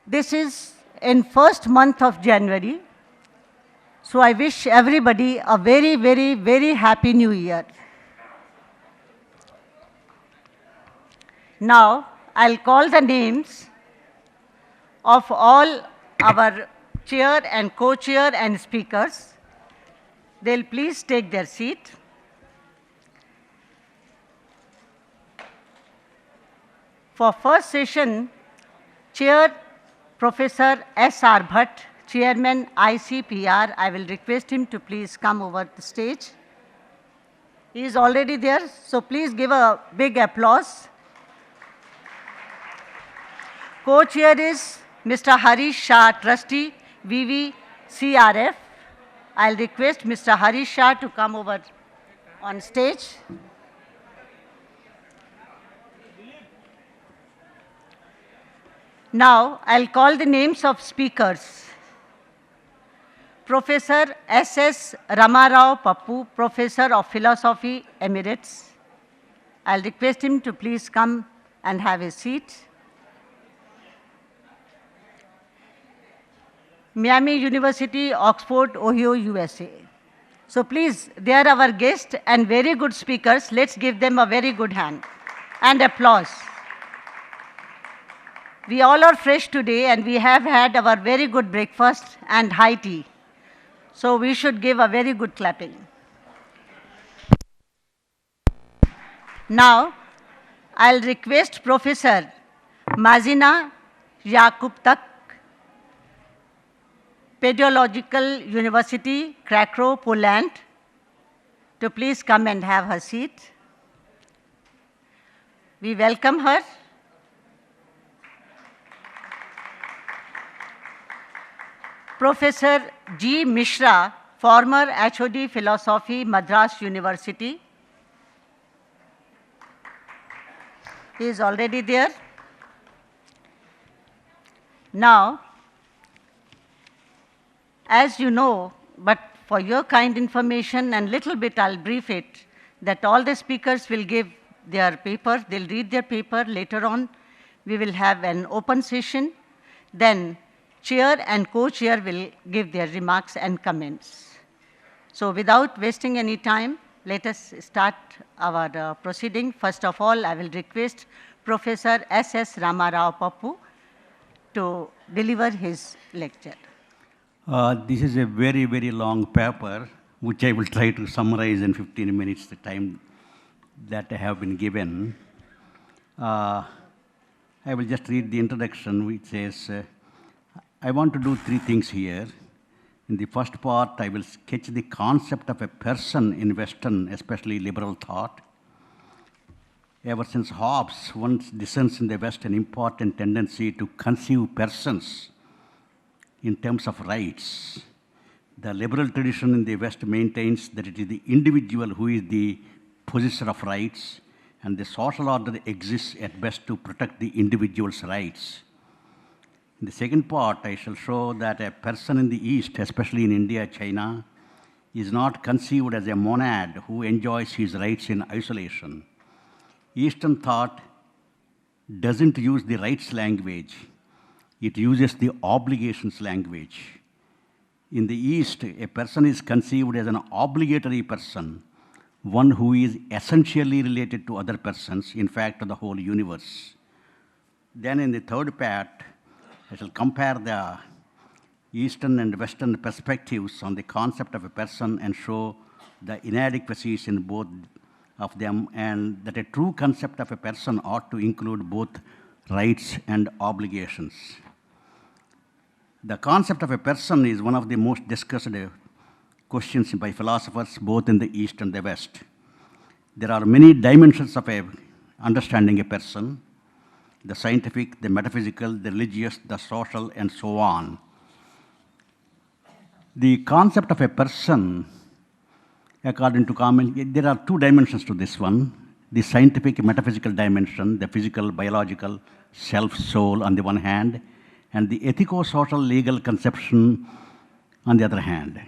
This is in first month of January. So I wish everybody a very, very, very happy new year. Now, I'll call the names of all our chair and co-chair and speakers. They'll please take their seat. For first session, Chair Professor S.R. Bhatt, Chairman ICPR, I will request him to please come over the stage. He is already there, so please give a big applause. Co-chair is Mr. Harish Shah, Trustee, VVCRF. I'll request Mr. Harish Shah to come over on stage. Now, I'll call the names of speakers. Professor S.S. Rama Pappu, Professor of Philosophy, Emeritus. I'll request him to please come and have a seat. Miami University, Oxford, Ohio, USA. So please, they are our guests and very good speakers. Let's give them a very good hand and applause. We all are fresh today and we have had our very good breakfast and high tea. So we should give a very good clapping. Now, I'll request Professor Mazina Yakuptak, Pedological University, Krakow, Poland, to please come and have her seat. We welcome her. Professor G. Mishra, former HOD Philosophy, Madras University. He is already there. Now, as you know, but for your kind information and little bit I'll brief it, that all the speakers will give their paper, they'll read their paper. Later on, we will have an open session. Then chair and co-chair will give their remarks and comments. So without wasting any time, let us start our proceeding. First of all, I will request Professor S.S. Rama Pappu to deliver his lecture. This is a very, very long paper, which I will try to summarize in 15 minutes, the time that I have been given. I will just read the introduction, which says, I want to do three things here. In the first part, I will sketch the concept of a person in Western, especially liberal thought. Ever since Hobbes once discerns in the West an important tendency to conceive persons in terms of rights, the liberal tradition in the West maintains that it is the individual who is the possessor of rights, and the social order exists at best to protect the individual's rights. In the second part, I shall show that a person in the East, especially in India, China, is not conceived as a monad who enjoys his rights in isolation. Eastern thought doesn't use the rights language. It uses the obligations language. In the East, a person is conceived as an obligatory person, one who is essentially related to other persons, in fact, to the whole universe. Then in the third part, I shall compare the Eastern and Western perspectives on the concept of a person and show the inadequacies in both of them, and that a true concept of a person ought to include both rights and obligations. The concept of a person is one of the most discussed questions by philosophers both in the East and the West. There are many dimensions of understanding a person: the scientific, the metaphysical, the religious, the social, and so on. The concept of a person, according to common, there are two dimensions to this one: the scientific, metaphysical dimension, the physical, biological, self, soul on the one hand, and the ethico-social legal conception on the other hand.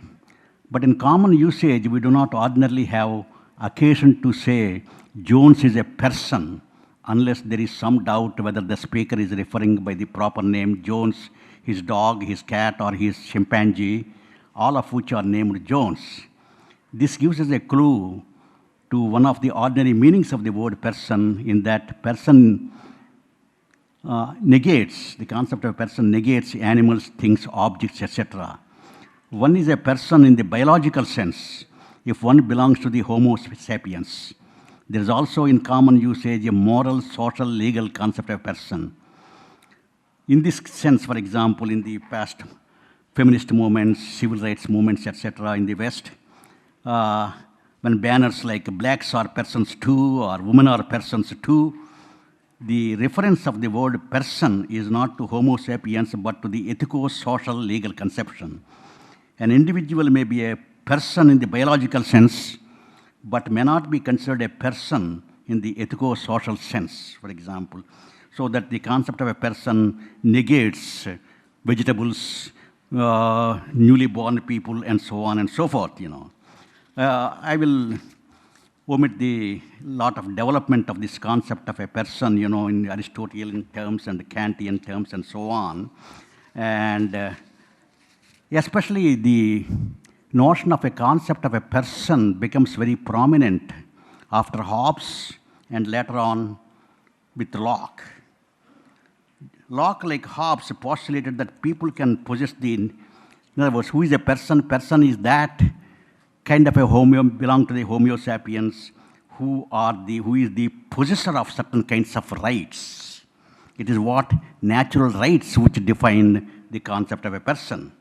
But in common usage, we do not ordinarily have occasion to say Jones is a person unless there is some doubt whether the speaker is referring by the proper name, Jones, his dog, his cat, or his chimpanzee, all of which are named Jones. This gives us a clue to one of the ordinary meanings of the word person, in that person negates, the concept of a person negates animals, things, objects, etc. One is a person in the biological sense if one belongs to the Homo sapiens. There is also in common usage a moral, social, legal concept of person. In this sense, for example, in the past feminist movements, civil rights movements, etc. in the West, when banners like blacks are persons too or women are persons too, the reference of the word person is not to Homo sapiens but to the ethico-social legal conception. An individual may be a person in the biological sense, but may not be considered a person in the ethico-social sense, for example. So that the concept of a person negates vegetables, newly born people, and so on and so forth, I will omit the lot of development of this concept of a person, in Aristotelian terms and Kantian terms and so on. And especially the notion of a concept of a person becomes very prominent after Hobbes and later on with Locke. Locke, like Hobbes, postulated that people can possess in other words, who is a person? Person is that kind of a belong to the Homo sapiens who is the possessor of certain kinds of rights. It is what natural rights which define the concept of a person.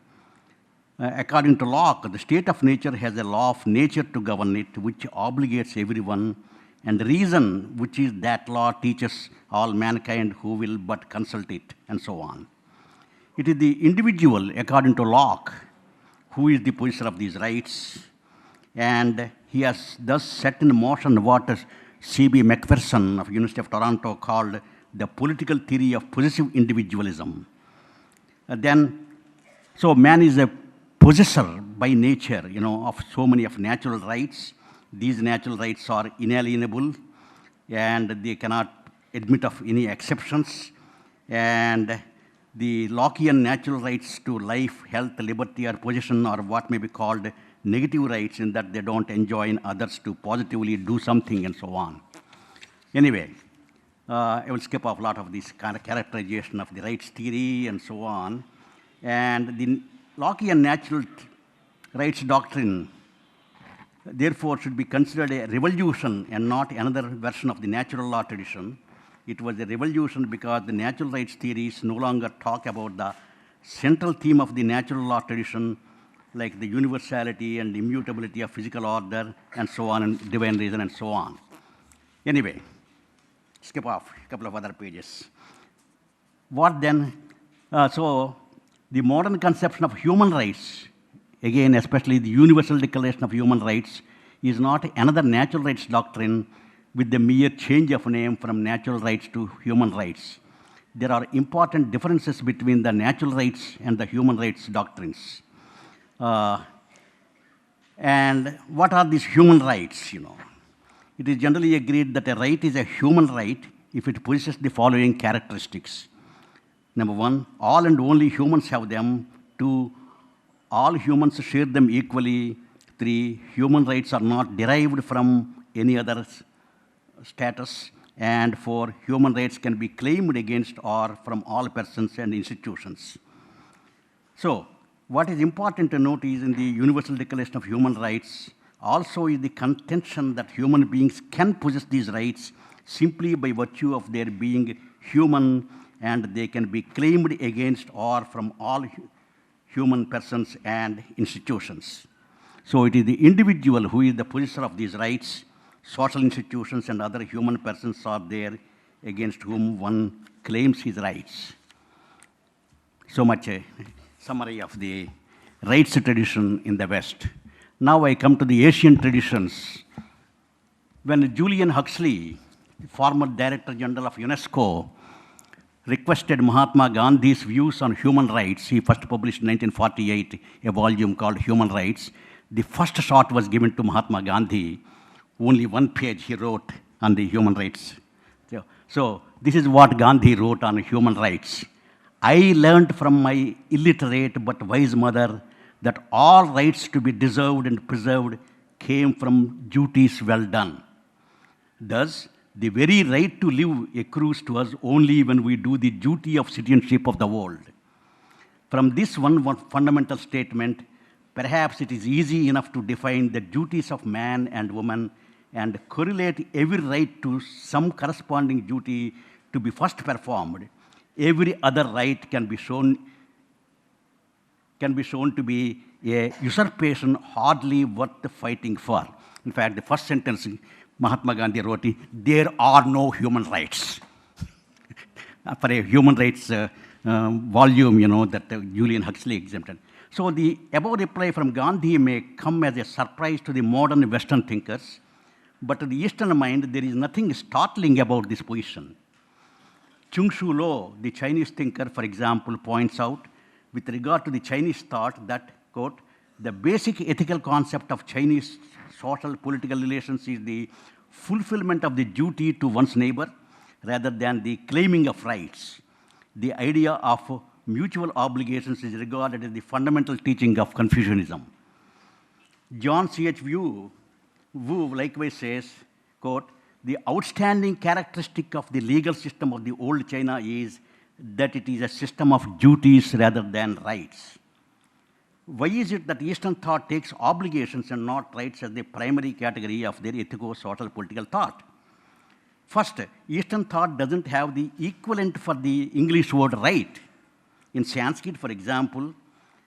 According to Locke, the state of nature has a law of nature to govern it, which obligates everyone, and the reason which is that law teaches all mankind who will but consult it, and so on. It is the individual, according to Locke, who is the possessor of these rights, and he has thus set in motion what C.B. Macpherson of University of Toronto called the political theory of possessive individualism. So man is a possessor by nature, of so many of natural rights. These natural rights are inalienable, and they cannot admit of any exceptions. And the Lockean natural rights to life, health, liberty, or possession are what may be called negative rights, in that they don't enjoin others to positively do something and so on. Anyway, I will skip off a lot of this kind of characterization of the rights theory and so on. And the Lockean natural rights doctrine, therefore, should be considered a revolution and not another version of the natural law tradition. It was a revolution because the natural rights theories no longer talk about the central theme of the natural law tradition, like the universality and immutability of physical order and so on, and divine reason and so on. Anyway, skip off a couple of other pages. What then? So the modern conception of human rights, again, especially the Universal Declaration of Human Rights, is not another natural rights doctrine with the mere change of name from natural rights to human rights. There are important differences between the natural rights and the human rights doctrines. And what are these human rights, It is generally agreed that a right is a human right if it possesses the following characteristics. Number one, all and only humans have them. Two, all humans share them equally. Three, human rights are not derived from any other status. And four, human rights can be claimed against or from all persons and institutions. So, what is important to note is in the Universal Declaration of Human Rights also is the contention that human beings can possess these rights simply by virtue of their being human, and they can be claimed against or from all human persons and institutions. So it is the individual who is the possessor of these rights. Social institutions and other human persons are there against whom one claims his rights. So much a summary of the rights tradition in the West. Now I come to the Asian traditions. When Julian Huxley, former Director General of UNESCO, requested Mahatma Gandhi's views on human rights, he first published in 1948 a volume called Human Rights. The first shot was given to Mahatma Gandhi. Only one page he wrote on the human rights. So this is what Gandhi wrote on human rights. I learned from my illiterate but wise mother that all rights to be deserved and preserved came from duties well done. Thus, the very right to live accrues to us only when we do the duty of citizenship of the world. From this one fundamental statement, perhaps it is easy enough to define the duties of man and woman and correlate every right to some corresponding duty to be first performed. Every other right can be shown to be a usurpation hardly worth fighting for. In fact, the first sentence Mahatma Gandhi wrote, there are no human rights. For a human rights volume, that Julian Huxley exempted. So the above reply from Gandhi may come as a surprise to the modern Western thinkers, but to the Eastern mind, there is nothing startling about this position. Chung-Shu Lo, the Chinese thinker, for example, points out, with regard to the Chinese thought, that, quote, the basic ethical concept of Chinese social political relations is the fulfillment of the duty to one's neighbor rather than the claiming of rights. The idea of mutual obligations is regarded as the fundamental teaching of Confucianism. John C.H. Wu likewise says, quote, the outstanding characteristic of the legal system of the old China is that it is a system of duties rather than rights. Why is it that Eastern thought takes obligations and not rights as the primary category of their ethico-social political thought? First, Eastern thought doesn't have the equivalent for the English word right. In Sanskrit, for example,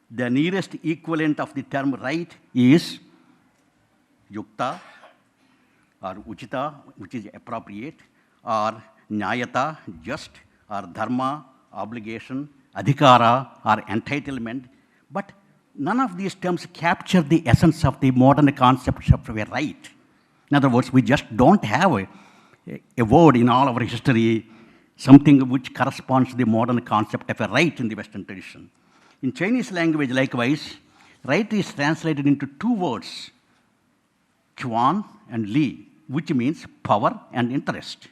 the nearest equivalent of the term right is yukta or uchita, which is appropriate, or nyayata, just, or dharma, obligation, adhikara, or entitlement. But none of these terms capture the essence of the modern concept of a right. In other words, we just don't have a word in all our history, something which corresponds to the modern concept of a right in the Western tradition. In Chinese language, likewise, right is translated into two words, quan and li, which means power and interest.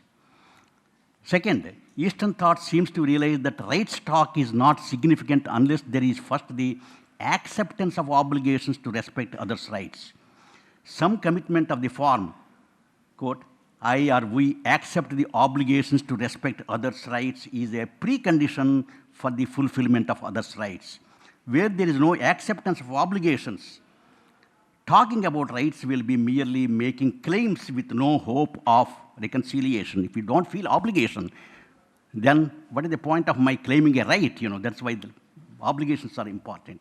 Second, Eastern thought seems to realize that rights talk is not significant unless there is first the acceptance of obligations to respect others' rights. Some commitment of the form, quote, I or we accept the obligations to respect others' rights is a precondition for the fulfillment of others' rights. Where there is no acceptance of obligations, talking about rights will be merely making claims with no hope of reconciliation. If you don't feel obligation, then what is the point of my claiming a right? That's why the obligations are important.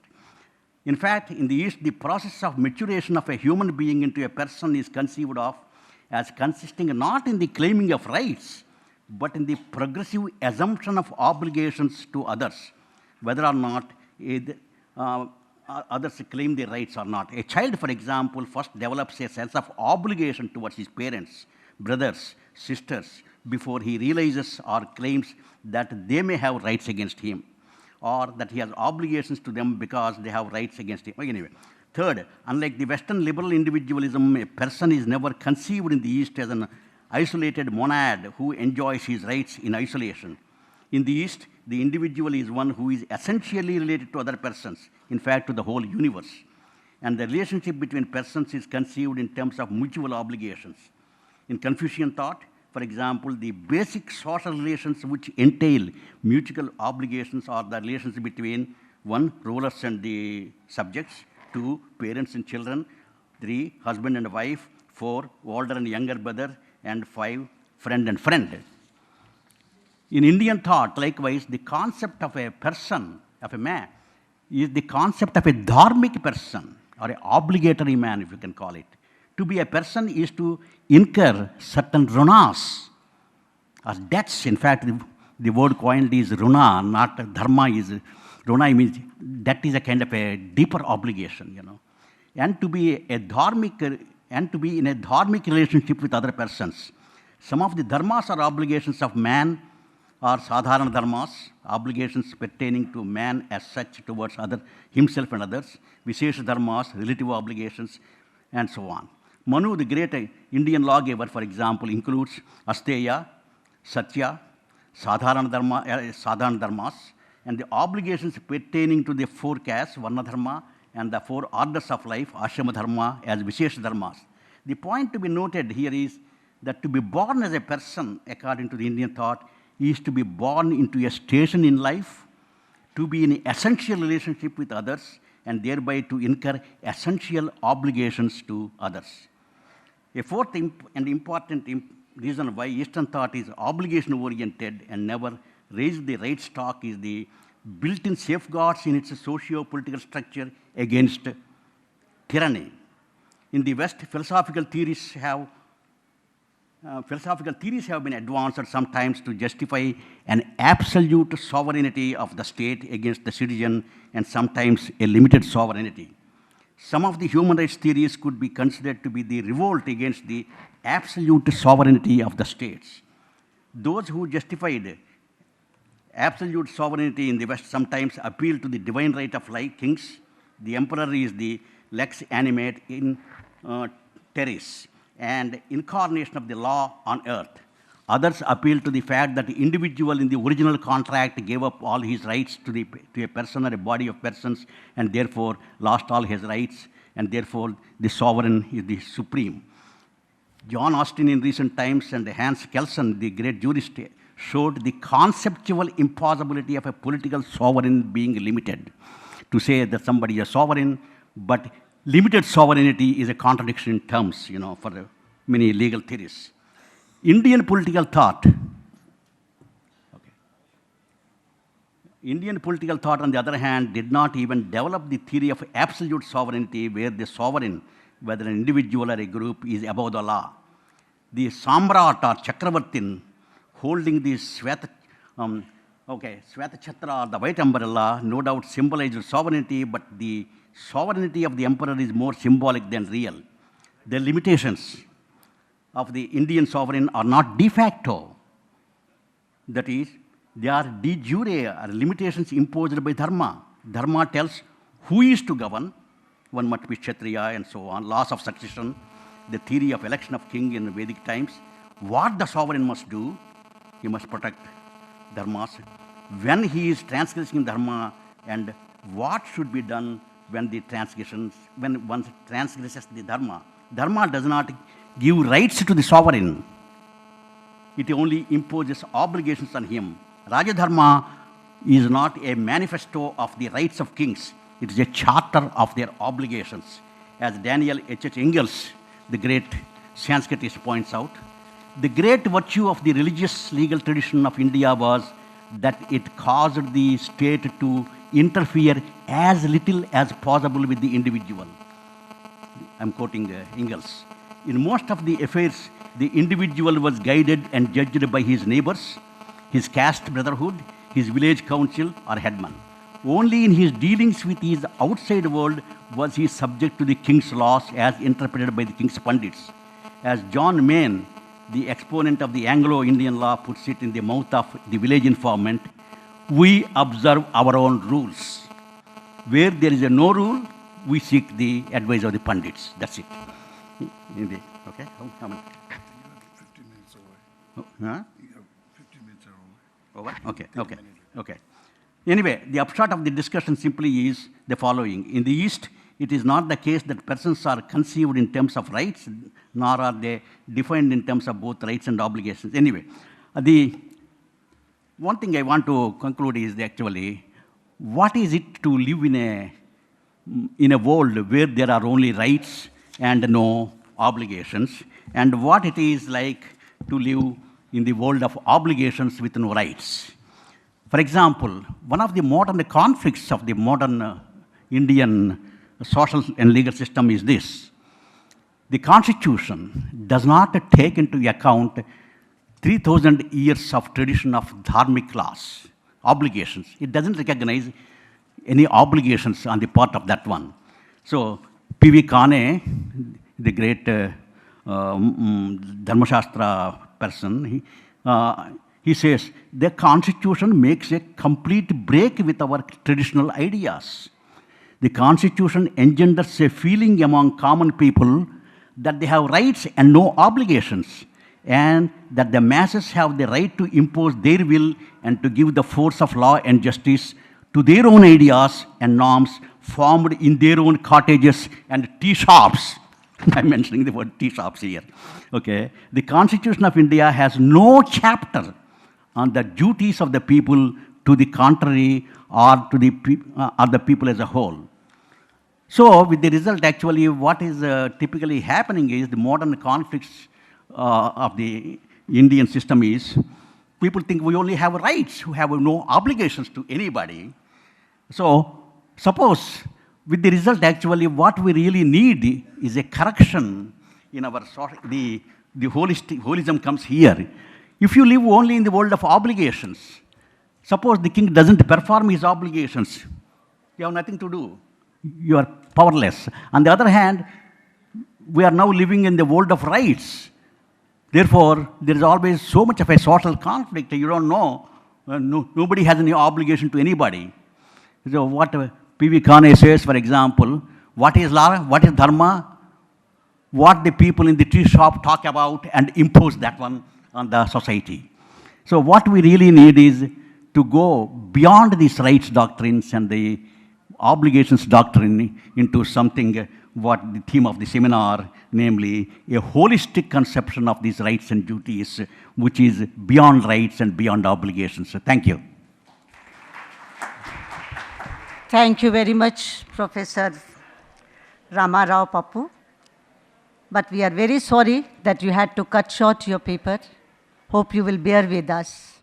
In fact, in the East, the process of maturation of a human being into a person is conceived of as consisting not in the claiming of rights, but in the progressive assumption of obligations to others, whether or not others claim their rights or not. A child, for example, first develops a sense of obligation towards his parents, brothers, sisters, before he realizes or claims that they may have rights against him, or that he has obligations to them because they have rights against him. Anyway. Third, unlike the Western liberal individualism, a person is never conceived in the East as an isolated monad who enjoys his rights in isolation. In the East, the individual is one who is essentially related to other persons, in fact, to the whole universe. And the relationship between persons is conceived in terms of mutual obligations. In Confucian thought, for example, the basic social relations which entail mutual obligations are the relations between 1, rulers and the subjects, 2, parents and children, 3, husband and wife, 4, older and younger brother, and 5, friend and friend. In Indian thought, likewise, the concept of a person, of a man, is the concept of a dharmic person, or an obligatory man, if you can call it. To be a person is to incur certain runas, or debts. In fact, the word coined is runa, not dharma is. Runa means that is a kind of a deeper obligation, and to be in a dharmic relationship with other persons. Some of the dharmas or obligations of man are sadharana dharmas, obligations pertaining to man as such towards himself and others, vishesha dharmas, relative obligations, and so on. Manu, the great Indian lawgiver, for example, includes asteya, Satya, Sadharana Dharmas, and the obligations pertaining to the four castes, Varna Dharma, and the four orders of life, Ashrama Dharma, as Vishesha Dharmas. The point to be noted here is that to be born as a person, according to the Indian thought, is to be born into a station in life, to be in essential relationship with others, and thereby to incur essential obligations to others. A fourth and important reason why Eastern thought is obligation-oriented and never raised the right stock is the built-in safeguards in its socio-political structure against tyranny. In the West, philosophical theories have been advanced sometimes to justify an absolute sovereignty of the state against the citizen and sometimes a limited sovereignty. Some of the human rights theories could be considered to be the revolt against the absolute sovereignty of the states. Those who justified absolute sovereignty in the West sometimes appeal to the divine right of kings. The emperor is the lex animate in terris and incarnation of the law on earth. Others appeal to the fact that the individual in the original contract gave up all his rights to a person or a body of persons and therefore lost all his rights, and therefore the sovereign is the supreme. John Austin in recent times and Hans Kelsen, the great jurist, showed the conceptual impossibility of a political sovereign being limited. To say that somebody is a sovereign, but limited sovereignty is a contradiction in terms, for many legal theories. Indian political thought, on the other hand, did not even develop the theory of absolute sovereignty where the sovereign, whether an individual or a group, is above the law. The Samrat or Chakravartin holding the Sweta Chhatra, the white umbrella, no doubt symbolizes sovereignty, but the sovereignty of the emperor is more symbolic than real. The limitations of the Indian sovereign are not de facto. That is, they are de jure, are limitations imposed by Dharma. Dharma tells who is to govern. One must be Kshatriya and so on. Laws of succession, the theory of election of king in Vedic times. What the sovereign must do, he must protect dharmas. When he is transgressing dharma, and what should be done when one transgresses the dharma. Dharma does not give rights to the sovereign. It only imposes obligations on him. Rajadharma is not a manifesto of the rights of kings. It is a charter of their obligations. As Daniel H.H. Ingalls, the great Sanskritist, points out, the great virtue of the religious legal tradition of India was that it caused the state to interfere as little as possible with the individual. I'm quoting Ingalls. In most of the affairs, the individual was guided and judged by his neighbors, his caste brotherhood, his village council or headman. Only in his dealings with his outside world was he subject to the king's laws as interpreted by the king's pundits. As John Mayne, the exponent of the Anglo-Indian law, puts it in the mouth of the village informant, we observe our own rules. Where there is no rule, we seek the advice of the pundits. That's it. Okay? How many? 15 minutes away. Oh, huh? You have 15 minutes are over. Okay. Anyway, the upshot of the discussion simply is the following. In the East, it is not the case that persons are conceived in terms of rights, nor are they defined in terms of both rights and obligations. Anyway, the one thing I want to conclude is actually, what is it to live in a world where there are only rights and no obligations, and what it is like to live in the world of obligations with no rights. For example, one of the modern conflicts of the modern Indian social and legal system is this. The Constitution does not take into account 3,000 years of tradition of dharmic laws, obligations. It doesn't recognize any obligations on the part of that one. So, P.V. Kane, the great Dharmashastra person, he says, the Constitution makes a complete break with our traditional ideas. The Constitution engenders a feeling among common people that they have rights and no obligations. and that the masses have the right to impose their will and to give the force of law and justice to their own ideas and norms formed in their own cottages and tea shops. I'm mentioning the word tea shops here. Okay. The Constitution of India has no chapter on the duties of the people to the contrary or to the people as a whole. So with the result, actually, what is typically happening is the modern conflicts of the Indian system is people think we only have rights, we have no obligations to anybody. So suppose with the result, actually, what we really need is a correction in our the holism comes here. If you live only in the world of obligations, suppose the king doesn't perform his obligations, you have nothing to do. You are powerless. On the other hand, we are now living in the world of rights. Therefore, there is always so much of a social conflict. You don't know. Nobody has any obligation to anybody. So what P.V. Kane says, for example, what is law, what is dharma, what the people in the tea shop talk about and impose that one on the society. So what we really need is to go beyond these rights doctrines and the obligations doctrine into something what the theme of the seminar, namely a holistic conception of these rights and duties, which is beyond rights and beyond obligations. So thank you. Thank you very much, Professor Rama Rao Pappu. But we are very sorry that you had to cut short your paper. Hope you will bear with us.